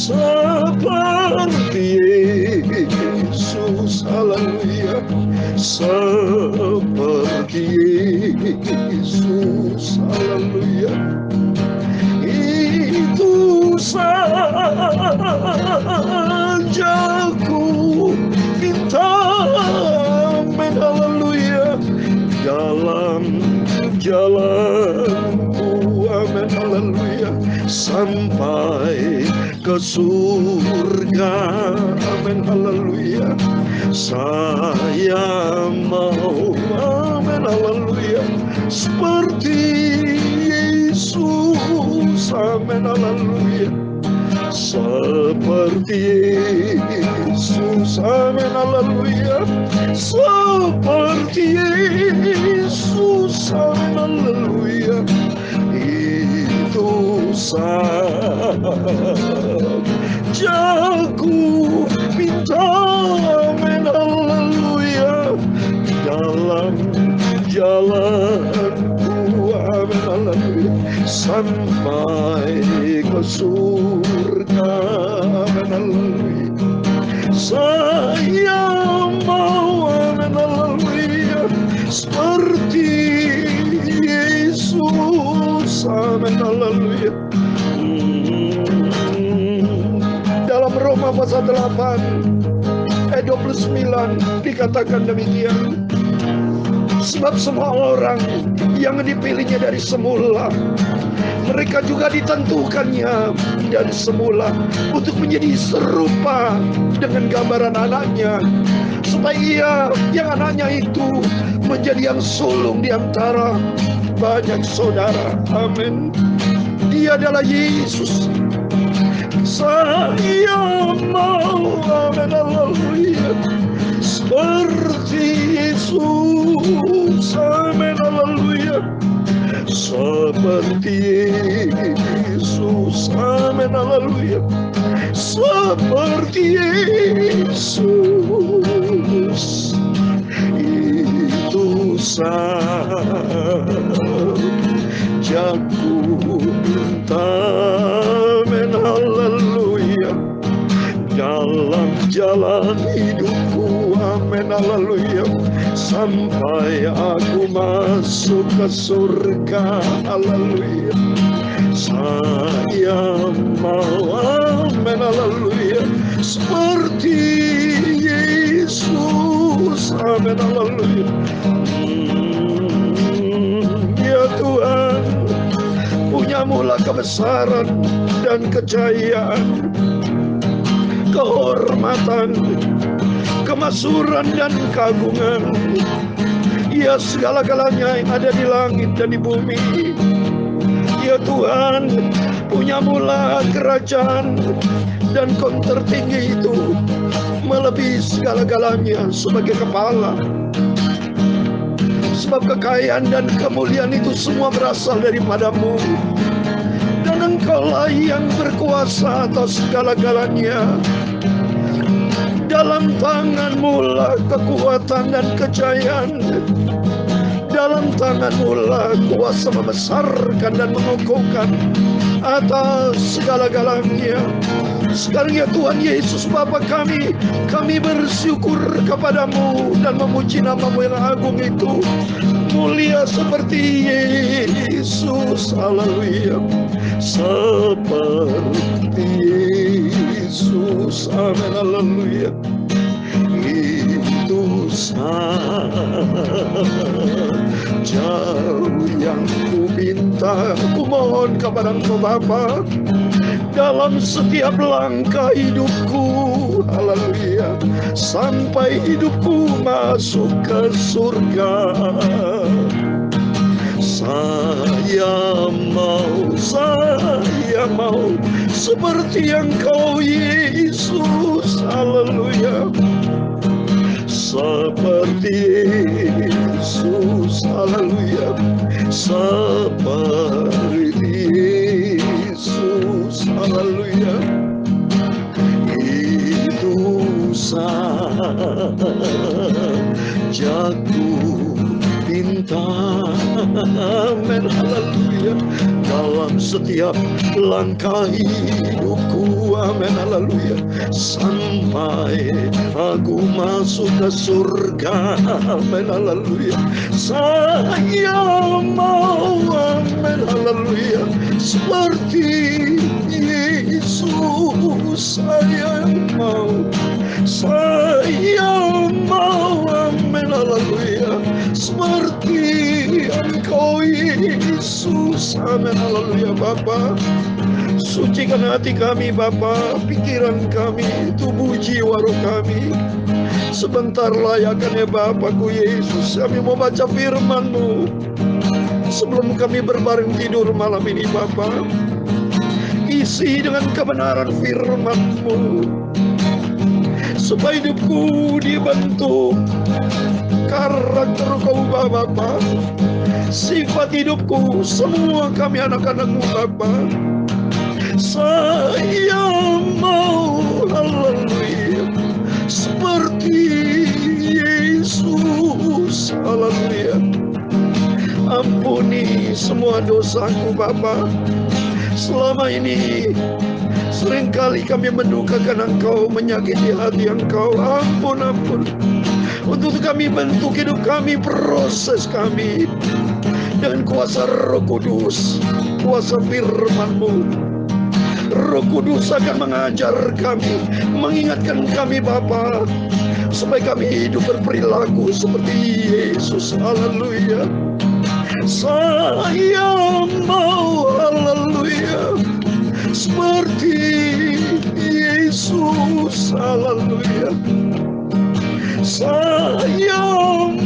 seperti Yesus, haleluya, seperti Yesus, haleluya. Itu saja ku minta, amin, haleluya, dalam jalanku, amin, haleluya, sampai ke surga, amin, haleluya. Saya mau, amin, haleluya, seperti Yesus, amin, haleluya, seperti Yesus, amin, haleluya, seperti Yesus, amin, haleluya. Itu saja ku minta, amin, haleluya, dalam jalanku, amin, haleluya, sampai ke surga, amin, haleluya. Saya mau, amin, haleluya, seperti Yesus, amin, haleluya. Dalam Roma pasal 8 ayat 29 dikatakan demikian, sebab semua orang yang dipilihnya dari semula, mereka juga ditentukannya dari semula untuk menjadi serupa dengan gambaran anaknya, supaya ia, yang anaknya itu, menjadi yang sulung di antara banyak saudara. Amin. Dia adalah Yesus. Saya mau, amin, haleluya, seperti Yesus, amin, haleluya, seperti Yesus, amin, haleluya, seperti Yesus. Itu saja ku minta, amin, haleluya, dalam jalan hidupku, amin, haleluya, sampai aku masuk ke surga, haleluya. Saya mau, amin, haleluya, seperti Yesus, amin, haleluya. Ya Tuhan, punyamulah kebesaran dan kejayaan, kehormatan, kemasyhuran dan keagungan, ya segala-galanya yang ada di langit dan di bumi. Ya Tuhan, punyamulah kerajaan dan Kau tertinggi itu, melebihi segala-galanya sebagai kepala. Sebab kekayaan dan kemuliaan itu semua berasal daripada-Mu, dan Engkau-lah yang berkuasa atas segala-galanya. Dalam tangan-Mu lah kekuatan dan kejayaan. Dalam tangan-Mu lah kuasa membesarkan dan mengukuhkan atas segala-galanya. Sekarang ya Tuhan Yesus Bapa kami bersyukur kepada-Mu dan memuji nama-Mu yang agung itu. Mulia seperti Yesus, haleluya, seperti Yesus, amin, haleluya. Itu saja yang ku minta, ku mohon kepada Engkau Bapa, dalam setiap langkah hidupku, haleluya, sampai hidupku masuk ke surga. Saya mau seperti Engkau Yesus, haleluya, seperti Yesus, haleluya, seperti Yesus, haleluya. Itu saja ku minta, amin, haleluya, dalam setiap langkah hidupku. Amin, haleluya. Sampai aku masuk ke surga. Amin, haleluya. Saya mau, amin, haleluya, seperti Yesus. Saya mau, amin, haleluya, seperti Engkau Yesus. Amin, haleluya. Bapa, sucikan hati kami Bapa, pikiran kami, tubuh jiwa roh kami. Sebentar layakannya Bapakku Yesus, kami mau baca firman-Mu sebelum kami berbaring tidur malam ini Bapa. Isi dengan kebenaran firman-Mu, supaya hidupku dibentuk karakter Kau Bapa. Sifat hidupku, semua kami anak-anak-Mu Bapa. Saya mau, haleluya, seperti Yesus. Haleluya. Ampuni semua dosaku Bapa. Selama ini seringkali kami mendukakan Engkau, menyakiti hati Engkau. Ampun, ampun. Untuk kami bentuk hidup kami, proses kami dengan kuasa Roh Kudus, kuasa firman-Mu. Roh Kudus akan mengajar kami, mengingatkan kami Bapa, supaya kami hidup berperilaku seperti Yesus. Haleluya. Saya mau, haleluya, seperti Yesus. Haleluya. Saya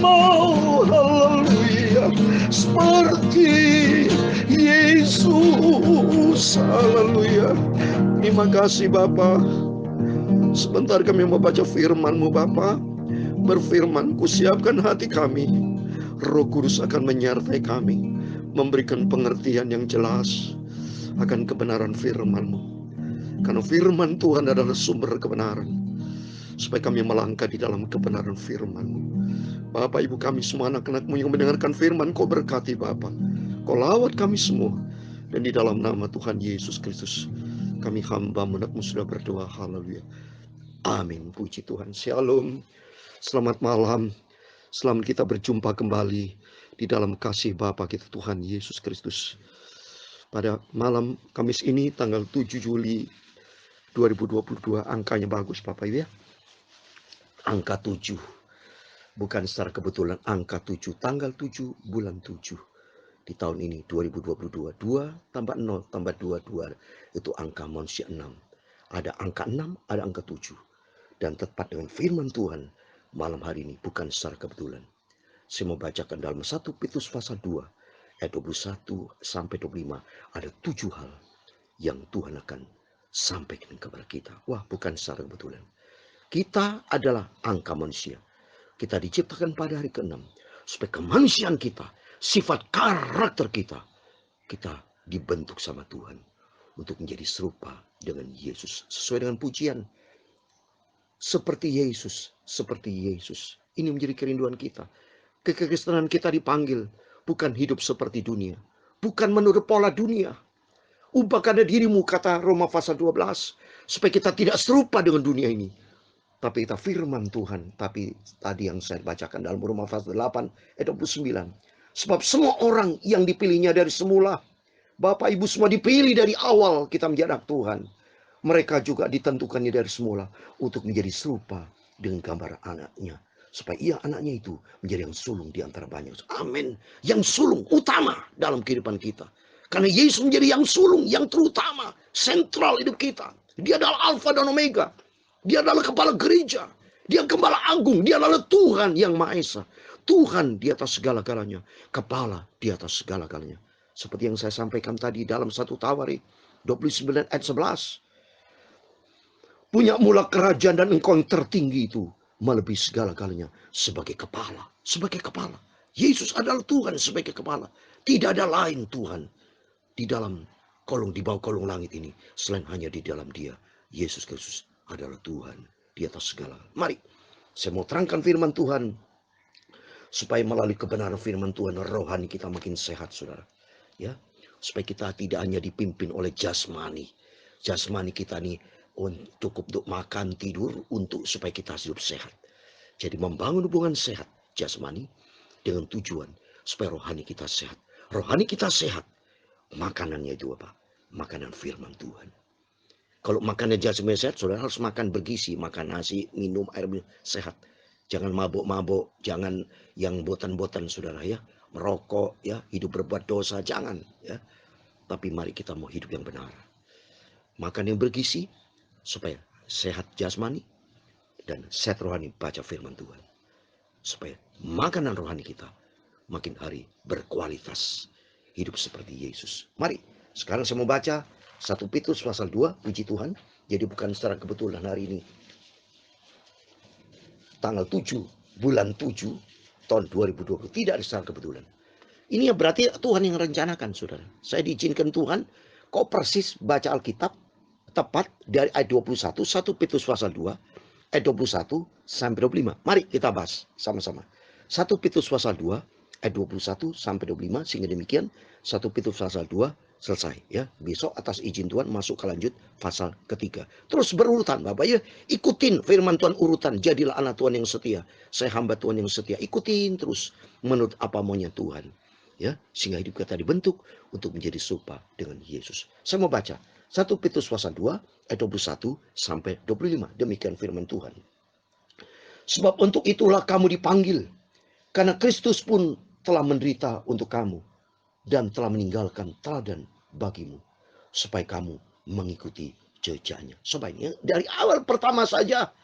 mau, haleluya, seperti Yesus. Haleluya. Terima kasih Bapa. Sebentar kami membaca firman-Mu Bapa. Berfirman, kusiapkan hati kami. Roh Kudus akan menyertai kami, memberikan pengertian yang jelas akan kebenaran firman-Mu. Karena firman Tuhan adalah sumber kebenaran, supaya kami melangkah di dalam kebenaran firman-Mu. Bapak Ibu kami semua, anak-anak-Mu yang mendengarkan firman, Kau berkati Bapa. Kau lawat kami semua. Dan di dalam nama Tuhan Yesus Kristus, kami hamba-Mu, anak-Mu sudah berdoa. Haleluya. Amin. Puji Tuhan. Shalom. Selamat malam. Selamat kita berjumpa kembali di dalam kasih Bapa kita Tuhan Yesus Kristus. Pada malam Kamis ini tanggal 7 Juli 2022, angkanya bagus Bapak Ibu ya. Angka 7. Bukan secara kebetulan angka 7, tanggal 7 bulan 7 di tahun ini 2022. 2 tambah 0 tambah 2, 2 itu angka manusia 6. Ada angka 6, ada angka 7. Dan tepat dengan firman Tuhan malam hari ini, bukan secara kebetulan. Saya mau bacakan dalam 1 Petrus pasal 2 ayat 21 sampai 25. Ada 7 hal yang Tuhan akan sampaikan kepada kita. Wah, bukan secara kebetulan. Kita adalah angka manusia. Kita diciptakan pada hari ke-6 supaya kemanusiaan kita, sifat karakter kita dibentuk sama Tuhan untuk menjadi serupa dengan Yesus, sesuai dengan pujian. Seperti Yesus, seperti Yesus. Ini menjadi kerinduan kita. Kekristenan kita dipanggil bukan hidup seperti dunia, bukan menurut pola dunia. Ubahkanlah dirimu, kata Roma pasal 12, supaya kita tidak serupa dengan dunia ini, tapi kita firman Tuhan. Tapi tadi yang saya bacakan dalam Roma pasal 8 ayat 29, sebab semua orang yang dipilihnya dari semula, Bapak Ibu semua dipilih dari awal kita menjadi anak Tuhan. Mereka juga ditentukannya dari semula untuk menjadi serupa dengan gambar anaknya, supaya ia anaknya itu menjadi yang sulung di antara banyak. Amin. Yang sulung utama dalam kehidupan kita. Karena Yesus menjadi yang sulung, yang terutama, sentral hidup kita. Dia adalah Alfa dan Omega. Dia adalah kepala gereja. Dia gembala agung. Dia adalah Tuhan yang Maha Esa. Tuhan di atas segala-galanya. Kepala di atas segala-galanya. Seperti yang saya sampaikan tadi dalam 1 Tawarik 29 ayat 11. Punya mula kerajaan dan engkau yang tertinggi itu melebihi segala-galanya sebagai kepala. Sebagai kepala. Yesus adalah Tuhan sebagai kepala. Tidak ada lain Tuhan di dalam kolong, di bawah kolong langit ini selain hanya di dalam Dia. Yesus Kristus adalah Tuhan di atas segala. Mari saya mau terangkan firman Tuhan supaya melalui kebenaran firman Tuhan rohani kita makin sehat, saudara. Ya, supaya kita tidak hanya dipimpin oleh jasmani. Jasmani kita nih cukup untuk makan, tidur, supaya kita hidup sehat. Jadi membangun hubungan sehat jasmani dengan tujuan supaya rohani kita sehat. Rohani kita sehat, makanannya itu apa? Makanan firman Tuhan. Kalau makannya jasmani sehat, saudara harus makan bergizi, makan nasi, minum air sehat. Jangan mabuk-mabuk, jangan yang botan-botan saudara ya, merokok ya, hidup berbuat dosa, jangan ya. Tapi mari kita mau hidup yang benar. Makan yang bergizi supaya sehat jasmani dan sehat rohani, baca firman Tuhan. Supaya makanan rohani kita makin hari berkualitas, hidup seperti Yesus. Mari, sekarang saya mau baca 1 Petrus pasal 2, puji Tuhan. Jadi bukan secara kebetulan hari ini. Tanggal 7, bulan 7, tahun 2020. Tidak secara kebetulan. Ini berarti Tuhan yang rencanakan, saudara. Saya diizinkan Tuhan, kok persis baca Alkitab, tepat dari ayat 21, 1 Petrus pasal 2, ayat 21 sampai 25. Mari kita bahas sama-sama. 1 Petrus pasal 2, ayat 21 sampai 25. Sehingga demikian 1 Petrus pasal 2 selesai ya. Besok atas izin Tuhan masuk ke lanjut pasal ketiga. Terus berurutan Bapak ya. Ikutin firman Tuhan urutan. Jadilah anak Tuhan yang setia. Saya hamba Tuhan yang setia. Ikutin terus menurut apa maunya Tuhan. Ya, sehingga hidup kita dibentuk untuk menjadi serupa dengan Yesus. Saya mau baca 1 Petrus pasal 2 ayat 21 sampai 25. Demikian firman Tuhan. Sebab untuk itulah kamu dipanggil, karena Kristus pun telah menderita untuk kamu dan telah meninggalkan teladan bagimu, supaya kamu mengikuti jejaknya. Sebaiknya dari awal pertama saja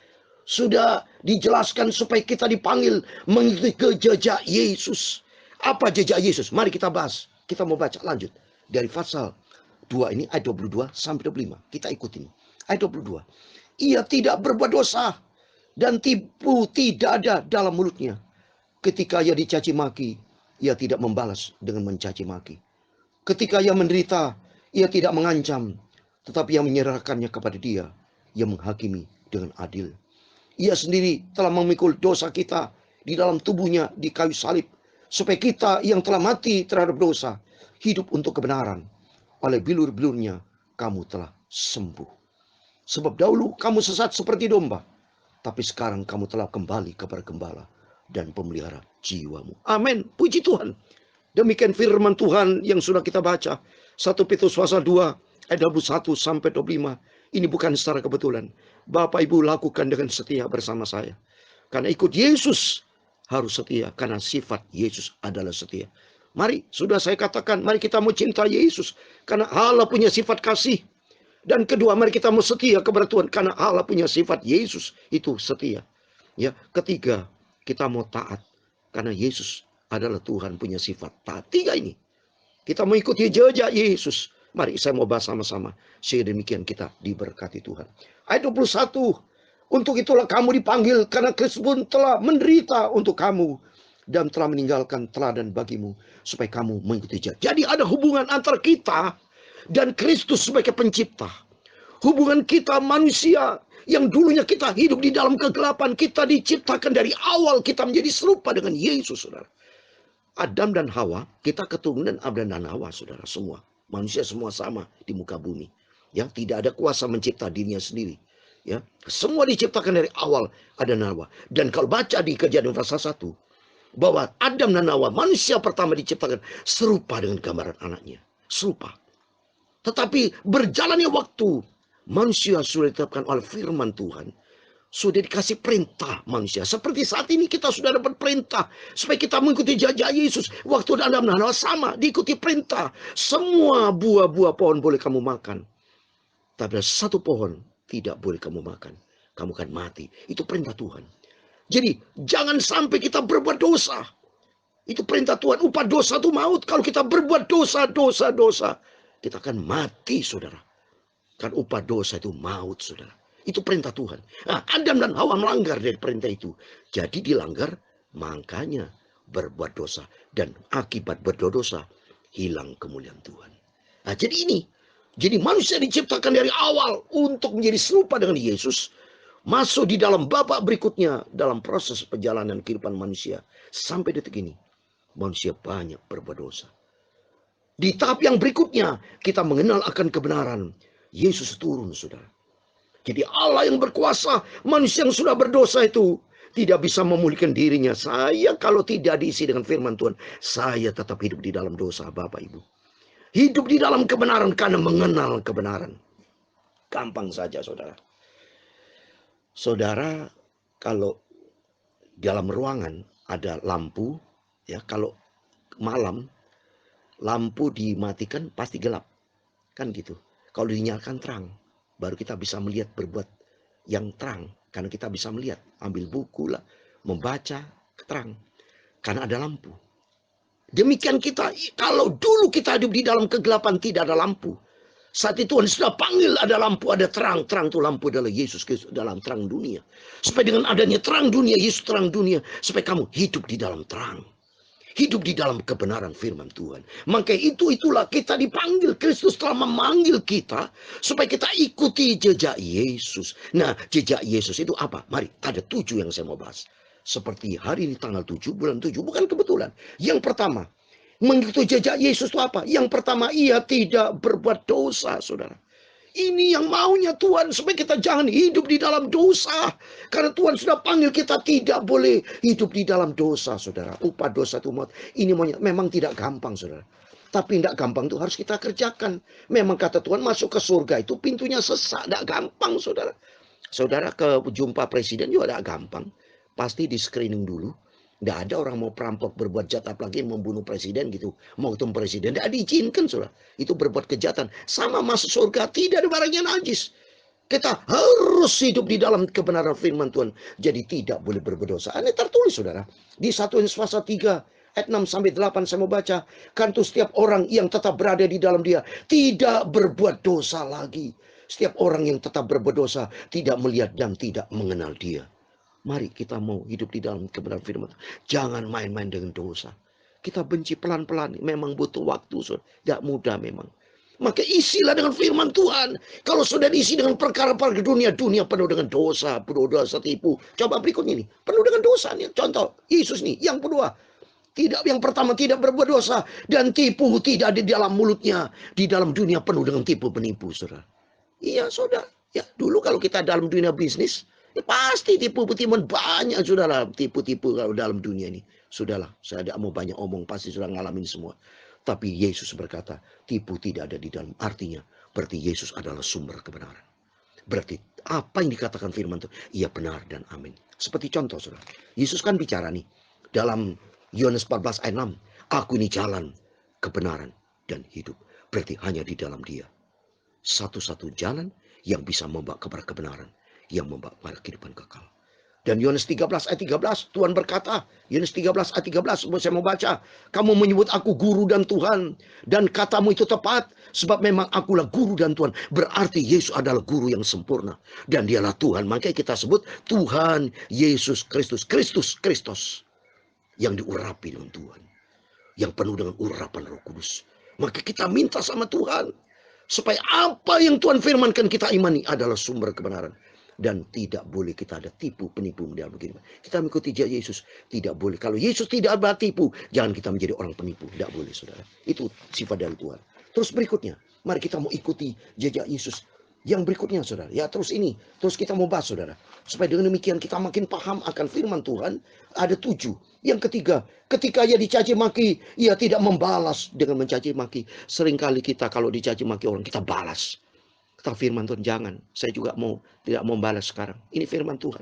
sudah dijelaskan supaya kita dipanggil mengikuti jejak Yesus. Apa jejak Yesus? Mari kita bahas. Kita mau baca lanjut dari pasal 2 ini ayat 22 sampai 25. Kita ikutin. Ayat 22. Ia tidak berbuat dosa dan tipu tidak ada dalam mulutnya. Ketika ia dicaci maki, ia tidak membalas dengan mencaci maki. Ketika ia menderita, ia tidak mengancam, tetapi ia menyerahkannya kepada Dia yang menghakimi dengan adil. Ia sendiri telah memikul dosa kita di dalam tubuhnya di kayu salib, supaya kita yang telah mati terhadap dosa hidup untuk kebenaran. Oleh bilur-bilurnya kamu telah sembuh. Sebab dahulu kamu sesat seperti domba, tapi sekarang kamu telah kembali kepada gembala dan pemelihara jiwamu. Amin. Puji Tuhan. Demikian firman Tuhan yang sudah kita baca. 1 Petrus pasal 2 ayat 21 sampai 25. Ini bukan secara kebetulan. Bapak Ibu lakukan dengan setia bersama saya. Karena ikut Yesus harus setia, karena sifat Yesus adalah setia. Mari, sudah saya katakan, mari kita mau cinta Yesus, karena Allah punya sifat kasih. Dan kedua, mari kita mau setia kepada Tuhan, karena Allah punya sifat Yesus itu setia. Ya, ketiga, kita mau taat, karena Yesus adalah Tuhan punya sifat taat. Tiga ini, kita mau ikuti jejak Yesus. Mari saya mau bahas sama-sama, sehingga demikian kita diberkati Tuhan. Ayat 21. Untuk itulah kamu dipanggil, karena Kristus pun telah menderita untuk kamu dan telah meninggalkan teladan bagimu, supaya kamu mengikuti jejak. Jadi ada hubungan antara kita dan Kristus sebagai pencipta. Hubungan kita manusia yang dulunya kita hidup di dalam kegelapan, kita diciptakan dari awal kita menjadi serupa dengan Yesus, saudara. Adam dan Hawa, kita keturunan Adam dan Hawa, saudara, semua. Manusia semua sama di muka bumi. Ya, tidak ada kuasa mencipta dirinya sendiri. Ya, semua diciptakan dari awal Adam dan Hawa. Dan kalau baca di Kejadian pasal 1, bahwa Adam dan Hawa, manusia pertama diciptakan serupa dengan gambaran anaknya. Serupa. Tetapi berjalannya waktu, manusia sudah ditetapkan oleh firman Tuhan. Sudah dikasih perintah manusia. Seperti saat ini kita sudah dapat perintah. Supaya kita mengikuti jejak Yesus. Waktu Adam dan Hawa sama, diikuti perintah. Semua buah-buah pohon boleh kamu makan. Tapi ada satu pohon tidak boleh kamu makan. Kamu akan mati. Itu perintah Tuhan. Jadi jangan sampai kita berbuat dosa. Itu perintah Tuhan. Upah dosa itu maut. Kalau kita berbuat dosa, kita akan mati, saudara. Kan upah dosa itu maut, saudara. Itu perintah Tuhan. Nah, Adam dan Hawa melanggar dari perintah itu. Jadi dilanggar, makanya berbuat dosa. Dan akibat berbuat dosa, hilang kemuliaan Tuhan. Nah, jadi ini. Jadi manusia diciptakan dari awal untuk menjadi serupa dengan Yesus. Masuk di dalam babak berikutnya dalam proses perjalanan kehidupan manusia. Sampai detik ini, manusia banyak berbuat dosa. Di tahap yang berikutnya, kita mengenal akan kebenaran. Yesus turun, saudara. Jadi Allah yang berkuasa, manusia yang sudah berdosa itu tidak bisa memulihkan dirinya. Saya kalau tidak diisi dengan firman Tuhan, saya tetap hidup di dalam dosa, Bapak Ibu. Hidup di dalam kebenaran karena mengenal kebenaran. Gampang saja, saudara. Saudara, kalau dalam ruangan ada lampu, ya kalau malam lampu dimatikan pasti gelap, kan gitu. Kalau dinyalakan terang, baru kita bisa melihat berbuat yang terang, karena kita bisa melihat, ambil buku lah, membaca terang, karena ada lampu. Demikian kita, kalau dulu kita hidup di dalam kegelapan tidak ada lampu. Saat itu Tuhan sudah panggil ada lampu, ada terang. Terang itu lampu adalah Yesus Kristus dalam terang dunia. Supaya dengan adanya terang dunia, Yesus terang dunia, supaya kamu hidup di dalam terang. Hidup di dalam kebenaran firman Tuhan. Maka itulah kita dipanggil. Kristus telah memanggil kita supaya kita ikuti jejak Yesus. Nah, jejak Yesus itu apa? Mari, ada 7 yang saya mau bahas. Seperti hari ini tanggal 7, bulan 7, bukan kebetulan. Yang pertama, mengikuti jejak Yesus itu apa? Yang pertama, ia tidak berbuat dosa, saudara. Ini yang maunya Tuhan, supaya kita jangan hidup di dalam dosa. Karena Tuhan sudah panggil kita tidak boleh hidup di dalam dosa, saudara. Upah dosa itu maut. Ini maunya, memang tidak gampang, saudara. Tapi tidak gampang itu harus kita kerjakan. Memang kata Tuhan, masuk ke surga itu pintunya sesak. Tidak gampang, saudara. Saudara ke jumpa presiden juga tidak gampang. Pasti di screening dulu. Tidak ada orang mau perampok berbuat jahat apalagi membunuh presiden gitu. Mau ketemu presiden. Tidak diizinkan, saudara. Itu berbuat kejahatan. Sama masuk surga. Tidak ada barang yang najis. Kita harus hidup di dalam kebenaran firman Tuhan. Jadi tidak boleh berdosa. Ini tertulis, saudara. Di 1 Yohanes pasal 3 ayat 6 sampai 8 saya mau baca. Kan itu setiap orang yang tetap berada di dalam dia tidak berbuat dosa lagi. Setiap orang yang tetap berbuat dosa tidak melihat dan tidak mengenal dia. Mari kita mau hidup di dalam kebenaran firman. Jangan main-main dengan dosa. Kita benci pelan-pelan. Memang butuh waktu. Tidak mudah memang. Maka isilah dengan firman Tuhan. Kalau sudah diisi dengan perkara-perkara dunia. Dunia penuh dengan dosa. Penuh dosa tipu. Coba berikutnya ini. Penuh dengan dosa. Nih. Contoh. Yesus nih. Yang kedua. Yang pertama tidak berbuat dosa. Dan tipu tidak ada di dalam mulutnya. Di dalam dunia penuh dengan tipu penipu. Saudara. Iya saudara. Ya, dulu kalau kita dalam dunia bisnis. Ya pasti tipu-tipuan banyak, saudara. Tipu-tipu kalau dalam dunia ini. Sudahlah, saya tidak mau banyak omong. Pasti sudah ngalamin semua. Tapi Yesus berkata, tipu tidak ada di dalam. Artinya, berarti Yesus adalah sumber kebenaran. Berarti apa yang dikatakan firman Tuhan? Ia benar dan amin. Seperti contoh, saudara. Yesus kan bicara nih. Dalam Yohanes 14 ayat 6. Aku ini jalan, kebenaran, dan hidup. Berarti hanya di dalam dia. Satu-satu jalan yang bisa membawa kepada kebenaran. Yang membawa pada kehidupan kekal. Dan Yohanes 13 ayat 13 Tuhan berkata, Yohanes 13 ayat 13 saya mau baca, kamu menyebut aku guru dan Tuhan, dan katamu itu tepat, sebab memang akulah guru dan Tuhan. Berarti Yesus adalah guru yang sempurna, dan dialah Tuhan. Makanya kita sebut Tuhan Yesus Kristus. Kristus yang diurapi dengan Tuhan, yang penuh dengan urapan Roh Kudus. Maka kita minta sama Tuhan supaya apa yang Tuhan firmankan kita imani adalah sumber kebenaran. Dan tidak boleh kita ada tipu penipu dalam kehidupan. Kita mengikuti Yesus tidak boleh. Kalau Yesus tidak bertipu, jangan kita menjadi orang penipu. Tidak boleh, saudara. Itu sifat dari Tuhan. Terus berikutnya, mari kita mau ikuti jejak Yesus. Yang berikutnya, saudara. Ya terus kita mau bahas, saudara. Supaya dengan demikian kita makin paham akan firman Tuhan. Ada 7. Yang ketiga, ketika ia dicaci maki, ia tidak membalas dengan mencaci maki. Seringkali kita kalau dicaci maki orang, kita balas. Kata firman Tuhan, jangan. Saya juga tidak mau membalas sekarang. Ini firman Tuhan.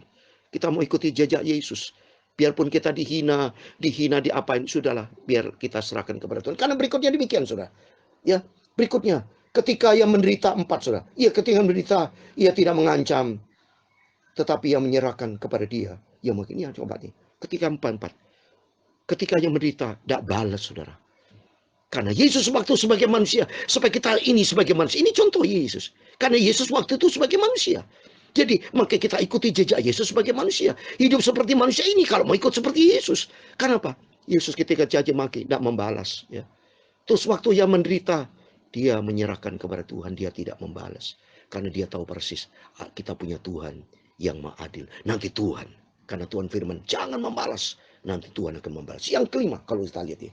Kita mau ikuti jejak Yesus. Biarpun kita dihina, diapain, sudahlah. Biar kita serahkan kepada Tuhan. Karena berikutnya demikian, saudara. Ya, berikutnya. Ketika ia menderita 4, saudara. Ketika menderita, ia tidak mengancam. Tetapi ia menyerahkan kepada dia. Ya mungkin, ya coba nih. Ketika 4. Ketika ia menderita, tidak balas, saudara. Karena Yesus waktu sebagai manusia. Supaya kita ini sebagai manusia. Ini contoh Yesus. Karena Yesus waktu itu sebagai manusia. Jadi maka kita ikuti jejak Yesus sebagai manusia. Hidup seperti manusia ini kalau mau ikut seperti Yesus. Kenapa? Yesus ketika caci maki tidak membalas. Ya. Terus waktu ia menderita. Dia menyerahkan kepada Tuhan. Dia tidak membalas. Karena dia tahu persis. Kita punya Tuhan yang maha adil. Nanti Tuhan. Karena Tuhan firman. Jangan membalas. Nanti Tuhan akan membalas. Yang kelima kalau kita lihat ya.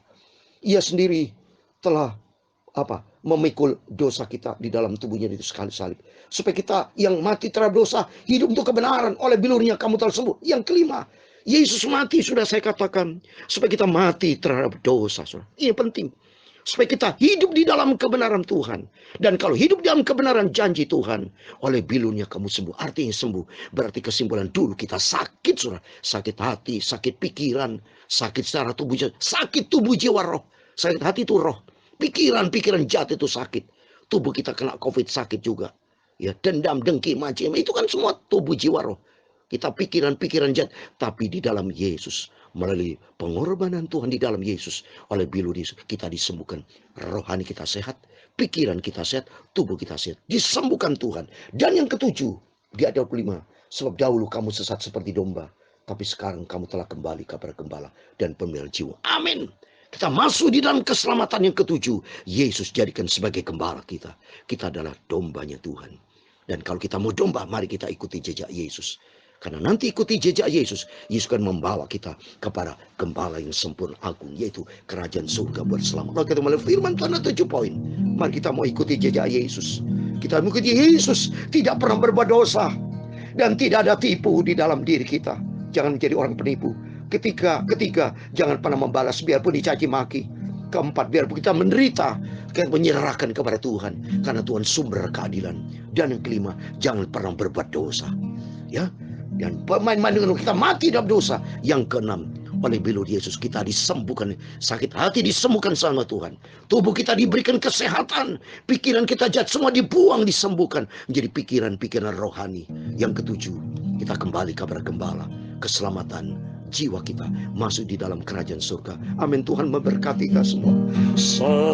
Ia sendiri telah memikul dosa kita di dalam tubuhnya itu sekali salib. Supaya kita yang mati terhadap dosa, hidup untuk kebenaran. Oleh bilurnya kamu telah sembuh. Yang kelima, Yesus mati, sudah saya katakan, supaya kita mati terhadap dosa. Ini penting. Supaya kita hidup di dalam kebenaran Tuhan. Dan kalau hidup di dalam kebenaran janji Tuhan, oleh bilurnya kamu sembuh. Artinya sembuh, berarti kesimpulan dulu kita sakit, saudara. Sakit hati, sakit pikiran, sakit secara tubuh, sakit tubuh jiwa roh. Sakit hati itu roh. Pikiran jahat itu sakit. Tubuh kita kena COVID sakit juga. Ya, dendam, dengki, macam itu kan semua tubuh jiwa roh. Kita pikiran jahat, tapi di dalam Yesus, melalui pengorbanan Tuhan di dalam Yesus, oleh bilur Yesus kita disembuhkan. Rohani kita sehat, pikiran kita sehat, tubuh kita sehat, disembuhkan Tuhan. Dan yang ketujuh, di ayat 25, sebab dahulu kamu sesat seperti domba, tapi sekarang kamu telah kembali kepada gembala dan pemelihara jiwa. Amin. Kita masuk di dalam keselamatan yang ketujuh. Yesus jadikan sebagai gembala kita. Kita adalah dombanya Tuhan. Dan kalau kita mau domba, mari kita ikuti jejak Yesus. Karena nanti ikuti jejak Yesus, Yesus akan membawa kita kepada gembala yang sempurna agung, yaitu kerajaan surga buat selamat. Lalu kita mulai firman Tuhan ada 7 poin. Mari kita mau ikuti jejak Yesus. Kita mengikuti Yesus, tidak pernah berbuat dosa. Dan tidak ada tipu di dalam diri kita. Jangan menjadi orang penipu. Ketiga, jangan pernah membalas biarpun dicaci maki. Keempat, biarpun kita menderita, kita menyerahkan kepada Tuhan, karena Tuhan sumber keadilan. Dan yang kelima, jangan pernah berbuat dosa. Ya, dan pemain-main dengan kita mati dalam dosa. Yang keenam, oleh bilur Yesus kita disembuhkan, sakit hati disembuhkan sama Tuhan. Tubuh kita diberikan kesehatan, pikiran kita jahat semua dibuang, disembuhkan menjadi pikiran-pikiran rohani. Yang ketujuh, kita kembali kepada gembala, keselamatan jiwa kita masuk di dalam kerajaan surga. Amin. Tuhan memberkati kita semua. Seperti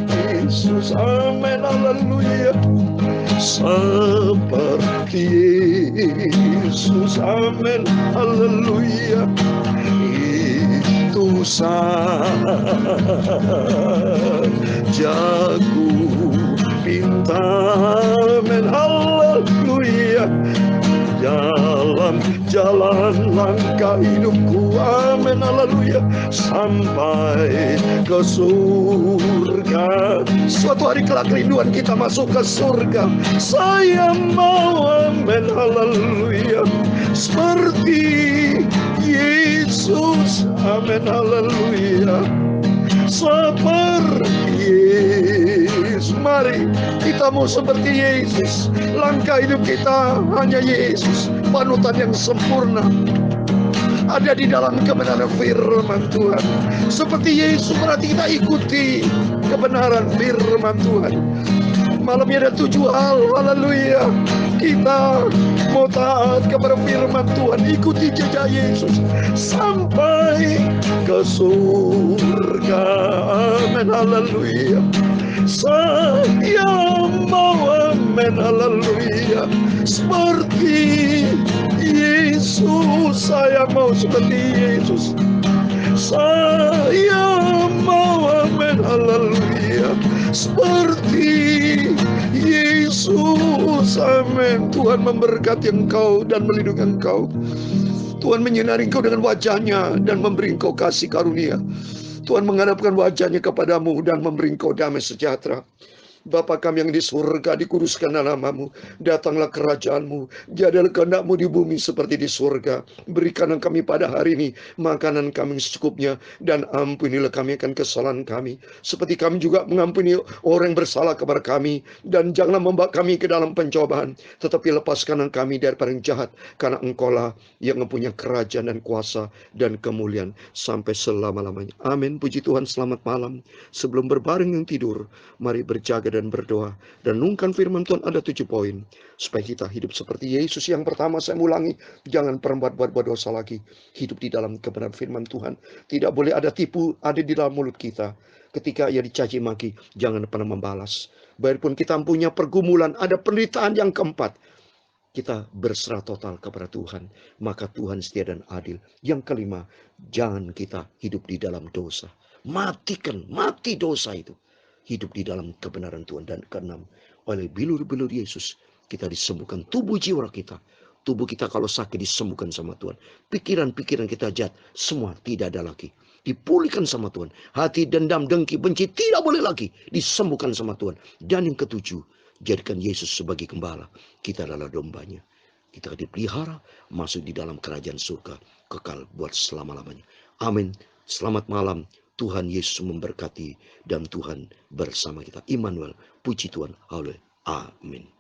Yesus. Amin. Haleluya. Seperti Yesus. Amin. Haleluya. Itu sajaku minta. Amin. Haleluya. Dalam jalan langkah hidupku, amin, haleluya, sampai ke surga. Suatu hari kelak kerinduan kita masuk ke surga. Saya mau, amin, haleluya, seperti Yesus, amin, haleluya, seperti Yesus. Mari kita mau seperti Yesus. Langkah hidup kita hanya Yesus. Panutan yang sempurna ada di dalam kebenaran firman Tuhan. Seperti Yesus berarti kita ikuti kebenaran firman Tuhan. Malam ini ada 7 hal, haleluya. Kita mau taat kepada firman Tuhan, ikuti jejak Yesus sampai ke surga. Amin, haleluya. Saya mau, amin, haleluya, seperti Yesus. Saya mau seperti Yesus. Saya mau, amin, haleluya, seperti Yesus. Amin. Tuhan memberkati engkau dan melindungi engkau. Tuhan menyinari engkau dengan wajahnya dan memberi engkau kasih karunia. Tuhan menghadapkan wajahnya kepadamu dan memberi engkau damai sejahtera. Bapa kami yang di surga, dikuduskanlah namamu, datanglah kerajaanmu, jadilah kehendakmu di bumi seperti di surga. Berikanlah kami pada hari ini makanan kami secukupnya, dan ampunilah kami akan kesalahan kami, seperti kami juga mengampuni orang yang bersalah kepada kami. Dan janganlah membawa kami ke dalam pencobaan, tetapi lepaskanlah kami daripada yang jahat, karena engkaulah yang mempunyai kerajaan dan kuasa dan kemuliaan sampai selama-lamanya. Amin. Puji Tuhan. Selamat malam. Sebelum berbaring yang tidur, mari berjaga dan berdoa dan renungkan firman Tuhan. Ada 7 poin supaya kita hidup seperti Yesus. Yang pertama, saya ulangi, jangan pernah buat dosa lagi. Hidup di dalam kebenaran firman Tuhan. Tidak boleh ada tipu ada di dalam mulut kita. Ketika ia dicaci maki, jangan pernah membalas. Biarpun kita punya pergumulan, ada penderitaan. Yang keempat, kita berserah total kepada Tuhan, maka Tuhan setia dan adil. Yang kelima, jangan kita hidup di dalam dosa. Mati dosa itu. Hidup di dalam kebenaran Tuhan. Dan keenam, oleh bilur-bilur Yesus kita disembuhkan tubuh jiwa kita. Tubuh kita kalau sakit disembuhkan sama Tuhan. Pikiran-pikiran kita jahat semua tidak ada lagi. dipulihkan sama Tuhan. Hati dendam, dengki, benci tidak boleh lagi, disembuhkan sama Tuhan. Dan yang ketujuh, jadikan Yesus sebagai gembala. Kita adalah dombanya. Kita dipelihara masuk di dalam kerajaan surga kekal buat selama-lamanya. Amin. Selamat malam. Tuhan Yesus memberkati dan Tuhan bersama kita. Immanuel, puji Tuhan. Haleluya. Amin.